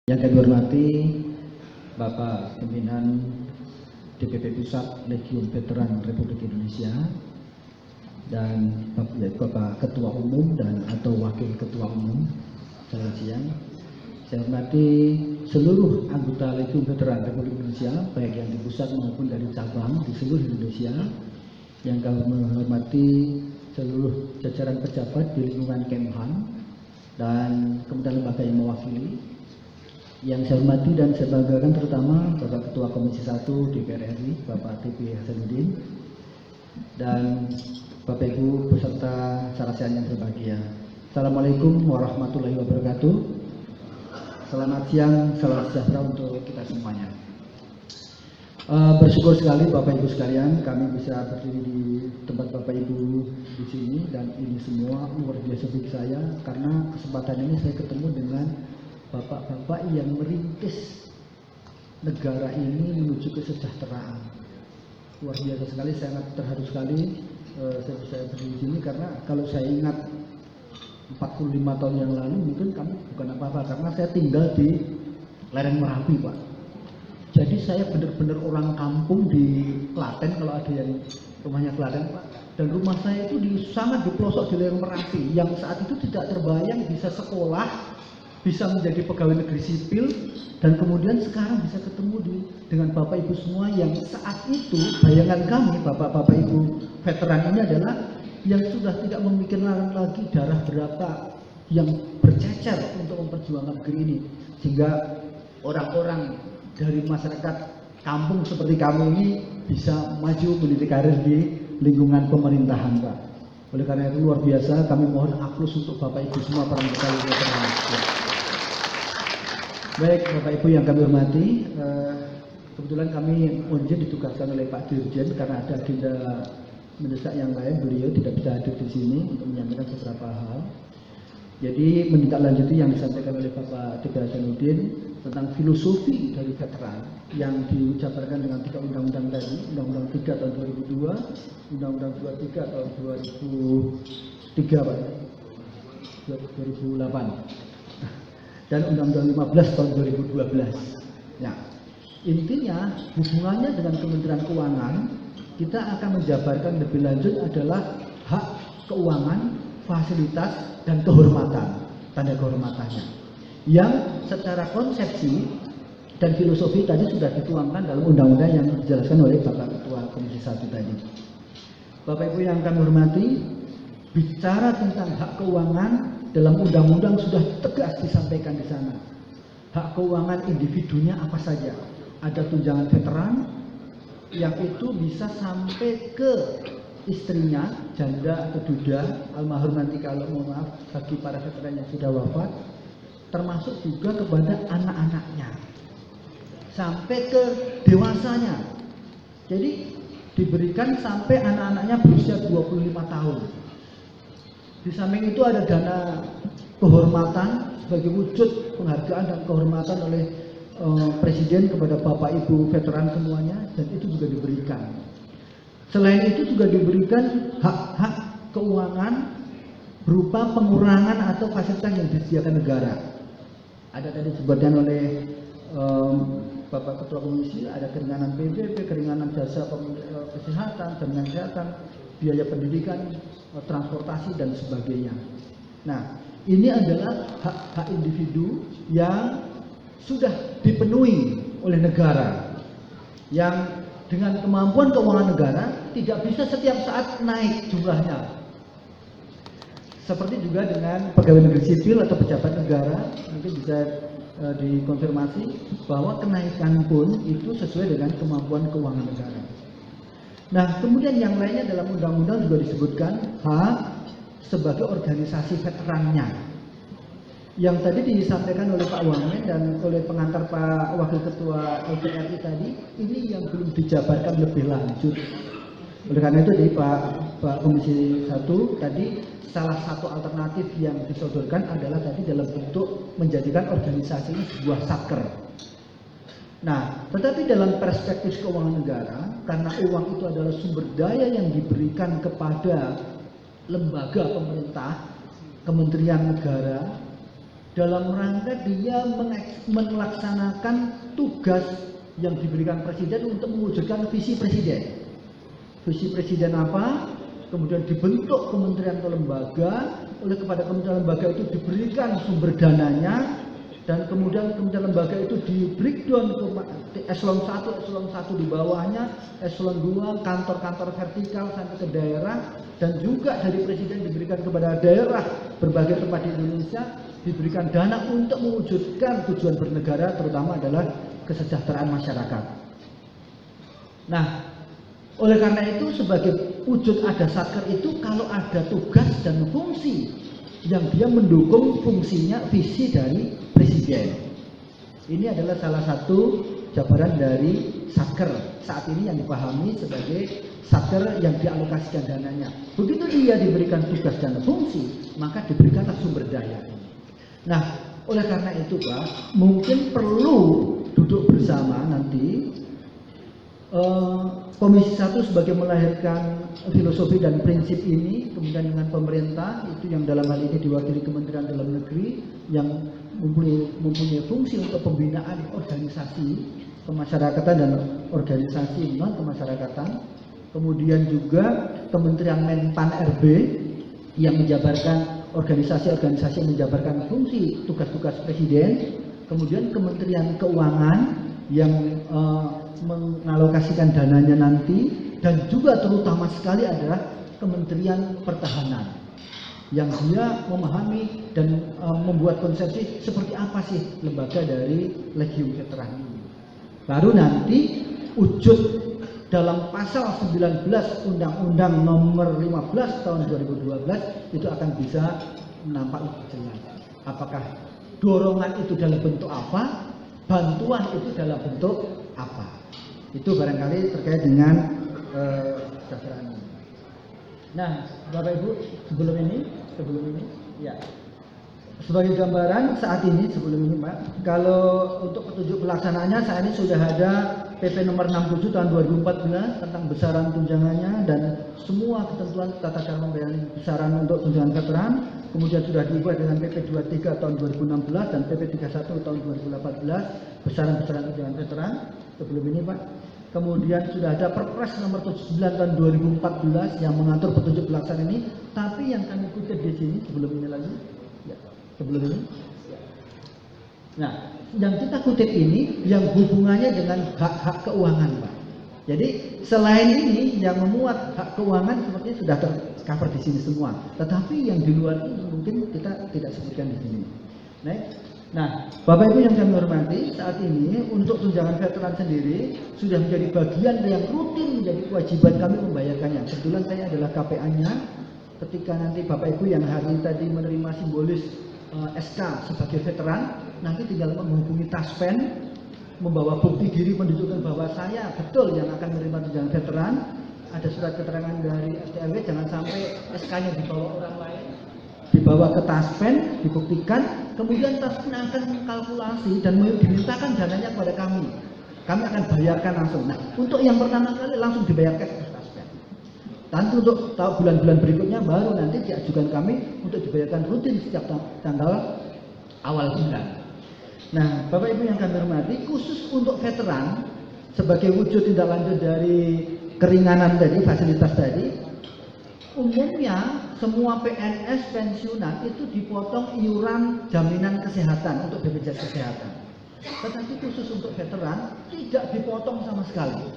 Yang kami hormati Bapak Pimpinan DPP Pusat Legiun Veteran Republik Indonesia dan Bapak Ketua Umum dan atau Wakil Ketua Umum. Selamat siang. Saya hormati seluruh anggota Legiun Veteran Republik Indonesia, baik yang di pusat maupun dari cabang di seluruh Indonesia. Yang kami menghormati seluruh jajaran pejabat di lingkungan Kemhan dan kemudian lembaga yang mewakili. Yang saya hormati dan saya banggakan terutama Bapak Ketua Komisi 1 DPR RI, Bapak T.P. Hasanuddin, dan Bapak Ibu peserta sarasian yang berbahagia. Assalamualaikum warahmatullahi wabarakatuh. Selamat siang, salam sejahtera untuk kita semuanya. Bersyukur sekali Bapak Ibu sekalian, kami bisa berdiri di tempat Bapak Ibu di sini, dan ini semua luar biasa bagi saya karena kesempatan ini saya ketemu dengan bapak-bapak yang merintis negara ini menuju kesejahteraan. Luar biasa sekali, saya sangat terharu sekali saya bisa berdiri di sini karena kalau saya ingat 45 tahun yang lalu mungkin kami bukan apa-apa karena saya tinggal di lereng Merapi, Pak. Jadi saya benar-benar orang kampung di Klaten, kalau ada yang rumahnya Klaten, Pak. Dan rumah saya itu sangat di pelosok di lereng Merapi yang saat itu tidak terbayang bisa sekolah, bisa menjadi pegawai negeri sipil, dan kemudian sekarang bisa ketemu dengan Bapak Ibu semua yang saat itu bayangan kami Bapak-Bapak Ibu veteran ini adalah yang sudah tidak memikirkan lagi darah berapa yang bercecer untuk memperjuangkan negeri ini, sehingga orang-orang dari masyarakat kampung seperti kami ini bisa maju meniti karir di lingkungan pemerintahan, Pak. Oleh karena itu luar biasa, kami mohon aplaus untuk Bapak Ibu semua para veteran. Baik Bapak Ibu yang kami hormati, kebetulan kami UNJ ditugaskan oleh Pak Dirjen karena ada agenda mendesak yang lain, beliau tidak bisa hadir di sini untuk menyampaikan beberapa hal. Jadi menindaklanjuti yang disampaikan oleh Bapak T.P. Hasanuddin tentang filosofi dari veteran yang dijabarkan dengan 3 undang-undang tadi, Undang-Undang 3 tahun 2002, Undang-Undang 23 tahun 2003, Pak, 2008. Dan Undang-Undang 15 tahun 2012. Ya, intinya hubungannya dengan Kementerian Keuangan, kita akan menjabarkan lebih lanjut adalah hak keuangan, fasilitas, dan kehormatan, tanda kehormatannya. Yang secara konsepsi dan filosofi tadi sudah dituangkan dalam undang-undang yang dijelaskan oleh Bapak Ketua Komisi 1 tadi. Bapak Ibu yang kami hormati, bicara tentang hak keuangan dalam undang-undang sudah tegas disampaikan di sana. Hak keuangan individunya apa saja? Ada tunjangan veteran yang itu bisa sampai ke istrinya, janda atau duda, almarhum nanti kalau mohon maaf bagi para veteran yang sudah wafat, termasuk juga kepada anak-anaknya, sampai ke dewasanya. Jadi diberikan sampai anak-anaknya berusia 25 tahun. Di samping itu ada dana kehormatan sebagai wujud penghargaan dan kehormatan oleh Presiden kepada Bapak Ibu veteran semuanya, dan itu juga diberikan. Selain itu juga diberikan hak-hak keuangan berupa pengurangan atau fasilitas yang disediakan negara. Ada tadi disebutkan oleh Bapak Ketua Komisi, ada keringanan PBB, keringanan jasa kesehatan, jaminan kesehatan, biaya pendidikan, transportasi, dan sebagainya. Nah, ini adalah hak-hak individu yang sudah dipenuhi oleh negara, yang dengan kemampuan keuangan negara tidak bisa setiap saat naik jumlahnya. Seperti juga dengan pegawai negeri sipil atau pejabat negara, mungkin bisa dikonfirmasi bahwa kenaikan pun itu sesuai dengan kemampuan keuangan negara. Nah, kemudian yang lainnya dalam undang-undang juga disebutkan hak sebagai organisasi veterannya. Yang tadi disampaikan oleh Pak Wamen dan oleh pengantar Pak Wakil Ketua LPRI tadi, ini yang belum dijabarkan lebih lanjut. Oleh karena itu di Pak Komisi 1 tadi salah satu alternatif yang disodorkan adalah tadi dalam bentuk menjadikan organisasi ini sebuah satker. Nah, tetapi dalam perspektif keuangan negara, karena uang itu adalah sumber daya yang diberikan kepada lembaga pemerintah, kementerian negara, dalam rangka dia melaksanakan tugas yang diberikan presiden untuk mewujudkan visi presiden. Visi presiden apa? Kemudian dibentuk kementerian atau lembaga, oleh kepada kementerian lembaga itu diberikan sumber dananya, dan kemudian kementerian lembaga itu di breakdown ke eselon 1 di bawahnya, eselon 2 kantor-kantor vertikal sampai ke daerah, dan juga dari presiden diberikan kepada daerah berbagai tempat di Indonesia, diberikan dana untuk mewujudkan tujuan bernegara, terutama adalah kesejahteraan masyarakat. Nah, oleh karena itu sebagai wujud ada Satker itu kalau ada tugas dan fungsi yang dia mendukung fungsinya visi dari presiden. Ini adalah salah satu jabaran dari Satker saat ini yang dipahami sebagai Satker yang dialokasikan dananya. Begitu dia diberikan tugas dan fungsi, maka diberikanlah sumber daya. Nah, oleh karena itu Pak, mungkin perlu duduk bersama nanti Komisi 1 sebagai melahirkan filosofi dan prinsip ini, kemudian dengan pemerintah itu yang dalam hal ini diwakili Kementerian Dalam Negeri yang mempunyai fungsi untuk pembinaan organisasi kemasyarakatan dan organisasi non kemasyarakatan, kemudian juga Kementerian Menpan RB yang menjabarkan organisasi-organisasi yang menjabarkan fungsi tugas-tugas presiden, kemudian Kementerian Keuangan yang mengalokasikan dananya nanti, dan juga terutama sekali adalah Kementerian Pertahanan yang dia memahami dan membuat konsepsi seperti apa sih lembaga dari Legiun Veteran ini. Baru nanti wujud dalam pasal 19 Undang-Undang Nomor 15 Tahun 2012 itu akan bisa nampak lebih jelas. Apakah dorongan itu dalam bentuk apa, bantuan itu dalam bentuk apa. Itu barangkali terkait dengan kesejahteraan. Nah, Bapak Ibu, sebelum ini, ya, sebagai gambaran saat ini, sebelum ini Pak, kalau untuk petunjuk pelaksanaannya saat ini sudah ada PP nomor 67 tahun 2014 tentang besaran tunjangannya dan semua ketentuan tata cara pembayaran besaran untuk tunjangan veteran. Kemudian sudah diubah dengan PP 23 tahun 2016 dan PP 31 tahun 2018 besaran-besaran tunjangan veteran sebelum ini Pak. Kemudian sudah ada Perpres nomor 79 tahun 2014 yang mengatur petunjuk pelaksanaan ini. Tapi yang kami kutip di sini sebelum ini lagi, ya, sebelum ini. Nah, yang kita kutip ini yang hubungannya dengan hak-hak keuangan Pak. Jadi selain ini yang memuat hak keuangan sepertinya sudah tercover di sini semua. Tetapi yang di luar ini mungkin kita tidak sebutkan di sini. Nah, Bapak Ibu yang kami hormati, saat ini untuk tunjangan veteran sendiri sudah menjadi bagian yang rutin menjadi kewajiban kami membayarkannya. Kebetulan saya adalah KPA-nya. Ketika nanti Bapak Ibu yang hari tadi menerima simbolis SK sebagai veteran, nanti tinggal menghubungi Taspen, membawa bukti diri menunjukkan bahwa saya betul yang akan menerima tunjangan veteran. Ada surat keterangan dari STRW, jangan sampai SK-nya dibawa orang lain. Dibawa ke Taspen, dibuktikan, kemudian Taspen akan mengkalkulasi dan dimintakan dananya kepada kami. Kami akan bayarkan langsung. Nah, untuk yang pertama kali langsung dibayar cash ke Taspen. Nanti untuk bulan-bulan berikutnya baru nanti diajukan kami untuk dibayarkan rutin setiap tanggal awal bulan. Nah, Bapak Ibu yang kami hormati, khusus untuk veteran sebagai wujud tindak lanjut dari keringanan tadi, fasilitas tadi, umumnya semua PNS pensiunan itu dipotong iuran jaminan kesehatan untuk BPJS Kesehatan. Tetapi khusus untuk veteran tidak dipotong sama sekali.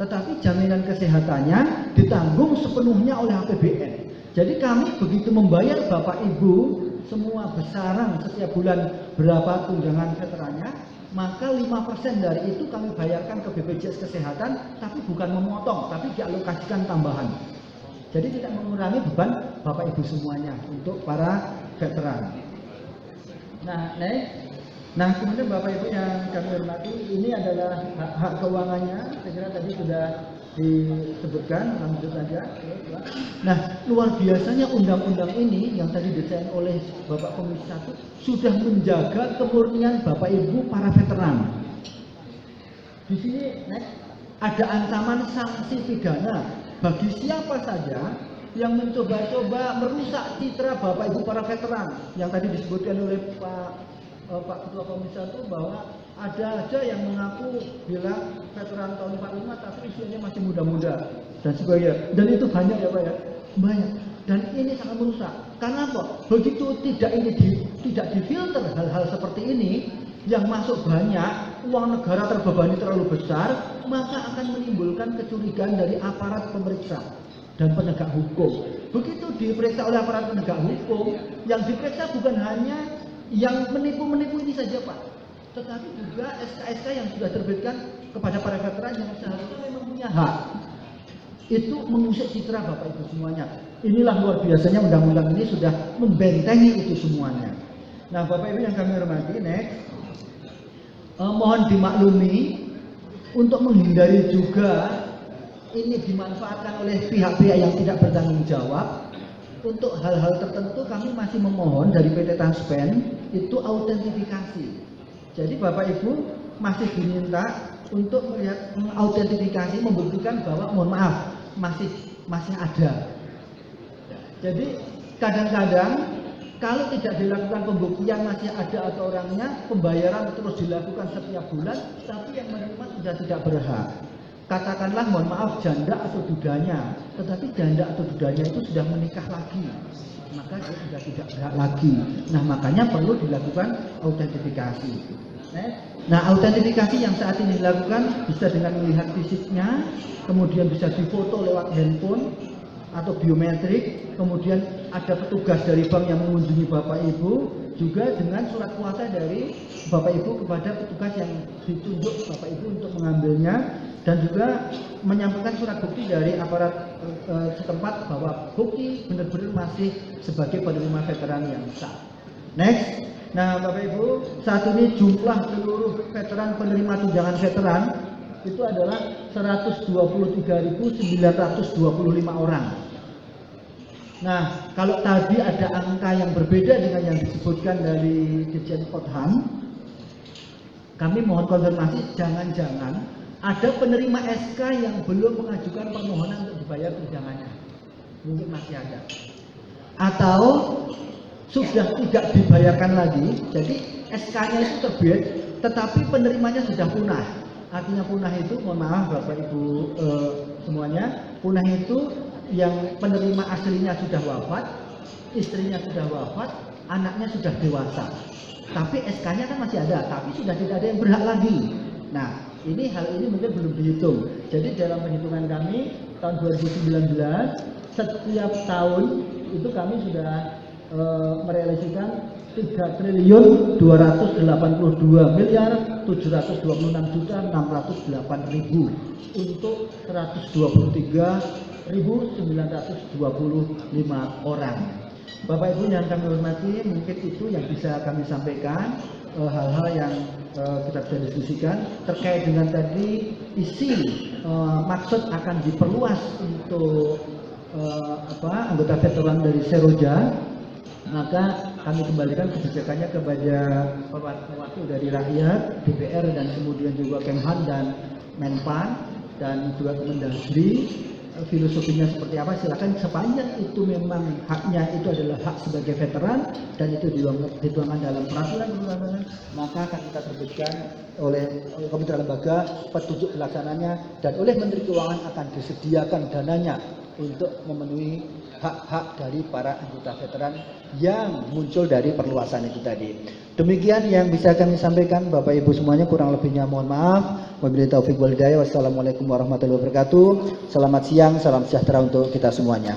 Tetapi jaminan kesehatannya ditanggung sepenuhnya oleh APBN. Jadi kami begitu membayar Bapak Ibu semua besaran setiap bulan berapa tunjangan veterannya, maka 5% dari itu kami bayarkan ke BPJS Kesehatan, tapi bukan memotong, tapi dialokasikan tambahan. Jadi tidak mengurangi beban Bapak Ibu semuanya untuk para veteran. Nah, kemudian Bapak Ibu yang kami hormati, ini adalah hak keuangannya. Saya kira tadi sudah disebutkan, lanjut saja. Nah, luar biasanya undang-undang ini yang tadi didesain oleh Bapak Komisi 1 sudah menjaga kemurnian Bapak Ibu para veteran. Di sini ada ancaman sanksi pidana bagi siapa saja yang mencoba-coba merusak citra Bapak Ibu para veteran yang tadi disebutkan oleh Pak Ketua Komisi 1 bahwa ada aja yang mengaku bilang veteran tahun 45 tapi usianya masih muda-muda dan sebagainya. Dan itu banyak ya Pak ya, banyak. Dan ini sangat merusak. Karena apa? Begitu tidak difilter hal-hal seperti ini, yang masuk banyak, uang negara terbebani terlalu besar, maka akan menimbulkan kecurigaan dari aparat pemeriksa dan penegak hukum. Begitu diperiksa oleh aparat penegak hukum, yang diperiksa bukan hanya yang menipu-menipu ini saja Pak, tetapi juga SK-SK yang sudah terbitkan kepada para veteran yang seharusnya memang punya hak. Itu mengusik citra Bapak Ibu semuanya. Inilah luar biasanya undang-undang ini sudah membentengi itu semuanya. Nah Bapak Ibu yang kami hormati, next. Mohon dimaklumi untuk menghindari juga ini dimanfaatkan oleh pihak-pihak yang tidak bertanggung jawab. Untuk hal-hal tertentu kami masih memohon dari PT Transpen itu autentifikasi. Jadi Bapak Ibu masih diminta untuk melihat autentifikasi, membuktikan bahwa mohon maaf masih ada. Jadi kadang-kadang kalau tidak dilakukan pembuktian masih ada atau orangnya, pembayaran terus dilakukan setiap bulan, tapi yang menerima sudah tidak berhak. Katakanlah mohon maaf janda atau dudanya, tetapi janda atau dudanya itu sudah menikah lagi, maka dia sudah tidak berhak lagi. Nah makanya perlu dilakukan autentifikasi. Nah autentifikasi yang saat ini dilakukan bisa dengan melihat fisiknya, kemudian bisa difoto lewat handphone atau biometrik, kemudian ada petugas dari bank yang mengunjungi Bapak Ibu, juga dengan surat kuasa dari Bapak Ibu kepada petugas yang ditunjuk Bapak Ibu untuk mengambilnya, dan juga menyampaikan surat bukti dari aparat setempat bahwa bukti benar-benar masih sebagai penerima veteran yang sah. Next. Nah Bapak Ibu, saat ini jumlah seluruh veteran penerima tunjangan veteran itu adalah 123.925 orang. Nah, kalau tadi ada angka yang berbeda dengan yang disebutkan dari Dirjen Potham, kami mohon konfirmasi, jangan-jangan ada penerima SK yang belum mengajukan permohonan untuk dibayar tunjangannya. Mungkin masih ada. Atau sudah tidak dibayarkan lagi, jadi SK-nya itu terbit, tetapi penerimanya sudah punah. Artinya punah itu, mohon maaf Bapak Ibu semuanya, punah itu yang penerima aslinya sudah wafat, istrinya sudah wafat, anaknya sudah dewasa, tapi SK-nya kan masih ada, tapi sudah tidak ada yang berhak lagi. Nah, hal ini mungkin belum dihitung. Jadi dalam perhitungan kami tahun 2019, setiap tahun itu kami sudah merealisasikan 3.282.726.608.000 untuk 123.925 orang. Bapak Ibu yang kami hormati, mungkin itu yang bisa kami sampaikan, hal-hal yang kita bisa diskusikan terkait dengan tadi isi maksud akan diperluas untuk anggota veteran dari Seroja. Maka kami kembalikan kebijakannya kepada perwakilan dari rakyat, DPR, dan kemudian juga Kemhan dan Menpan dan juga Kemendagri. Filosofinya seperti apa, silakan, sepanjang itu memang haknya itu adalah hak sebagai veteran dan itu dituangkan dalam peraturan perundangan, maka akan kita terbitkan oleh Kementerian Lembaga petunjuk pelaksananya, dan oleh Menteri Keuangan akan disediakan dananya untuk memenuhi hak-hak dari para anggota veteran yang muncul dari perluasan itu tadi. Demikian yang bisa kami sampaikan Bapak Ibu semuanya, kurang lebihnya mohon maaf. Wabillahi taufiq wal hidayah. Wassalamualaikum warahmatullahi wabarakatuh. Selamat siang, salam sejahtera untuk kita semuanya.